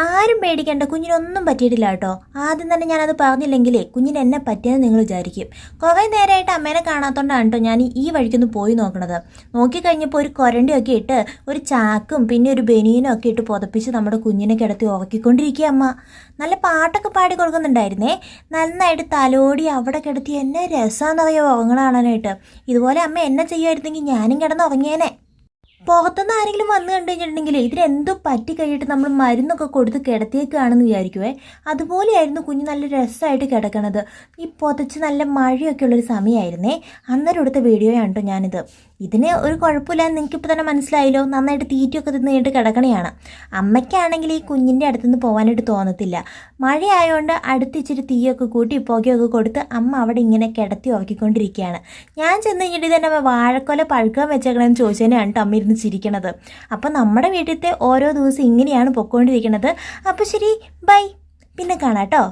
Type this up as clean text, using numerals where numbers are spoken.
ആരും പേടിക്കേണ്ട, കുഞ്ഞിനൊന്നും പറ്റിയിട്ടില്ല കേട്ടോ. ആദ്യം തന്നെ ഞാനത് പറഞ്ഞില്ലെങ്കിലേ കുഞ്ഞിന് എന്നെ പറ്റിയെന്ന് നിങ്ങൾ വിചാരിക്കും. കുറേ നേരമായിട്ട് അമ്മേനെ കാണാത്തോണ്ടാണ് കേട്ടോ ഞാൻ ഈ വഴിക്കൊന്ന് പോയി നോക്കണത്. നോക്കിക്കഴിഞ്ഞപ്പോൾ ഒരു കൊരണ്ടിയൊക്കെ ഇട്ട് ഒരു ചാക്കും പിന്നെ ഒരു ബനിയനും ഒക്കെ ഇട്ട് പുതപ്പിച്ച് നമ്മുടെ കുഞ്ഞിനെ കിടത്തി ഉറക്കിക്കൊണ്ടിരിക്കുക അമ്മ. നല്ല പാട്ടൊക്കെ പാടി കൊടുക്കുന്നുണ്ടായിരുന്നേ. നന്നായിട്ട് തലോടി അവിടെ കിടത്തി എന്നെ രസമാണെന്നറിയോ ഉറങ്ങണ കാണാനായിട്ട്. ഇതുപോലെ അമ്മ എന്നെ ചെയ്യുമായിരുന്നെങ്കിൽ ഞാനും കിടന്ന് ഉറങ്ങിയേനെ. പുറത്തുനിന്ന് ആരെങ്കിലും വന്നു കണ്ടു കഴിഞ്ഞിട്ടുണ്ടെങ്കിൽ ഇതിനെന്തോ പറ്റി കഴിഞ്ഞിട്ട് നമ്മൾ മരുന്നൊക്കെ കൊടുത്ത് കിടത്തിയേക്കാണെന്ന് വിചാരിക്കുവേ. അതുപോലെയായിരുന്നു കുഞ്ഞ് നല്ല രസമായിട്ട് കിടക്കണത്. ഈ പുതച്ച് നല്ല മഴയൊക്കെ ഉള്ളൊരു സമയമായിരുന്നേ. അന്നേരം എടുത്ത വീഡിയോയാണ് കേട്ടോ ഞാനിത്. ഇതിന് ഒരു കുഴപ്പമില്ലാന്ന് നിങ്ങൾക്കിപ്പോൾ തന്നെ മനസ്സിലായല്ലോ. നന്നായിട്ട് തീറ്റയൊക്കെ തിന്ന് കഴിഞ്ഞിട്ട് കിടക്കണയാണ്. അമ്മയ്ക്കാണെങ്കിൽ ഈ കുഞ്ഞിൻ്റെ അടുത്തുനിന്ന് പോകാനായിട്ട് തോന്നത്തില്ല. മഴയായതുകൊണ്ട് അടുത്തിച്ചിരി തീയൊക്കെ കൂട്ടി പുകയൊക്കെ കൊടുത്ത് അമ്മ അവിടെ ഇങ്ങനെ കിടത്തി ഉറക്കിക്കൊണ്ടിരിക്കുകയാണ്. ഞാൻ ചെന്ന് കഴിഞ്ഞിട്ട് ഇതന്നെ വാഴക്കൊല പഴുക്കാൻ വെച്ചേക്കണമെന്ന് ചോദിച്ചതിനാണ് കേട്ടോ അമ്മ ഇരുന്ന് ചിരിക്കണത്. അപ്പം നമ്മുടെ വീട്ടിലത്തെ ഓരോ ദിവസം ഇങ്ങനെയാണ് പൊയ്ക്കൊണ്ടിരിക്കുന്നത്. അപ്പോൾ ശരി, ബൈ, പിന്നെ കാണാം കേട്ടോ.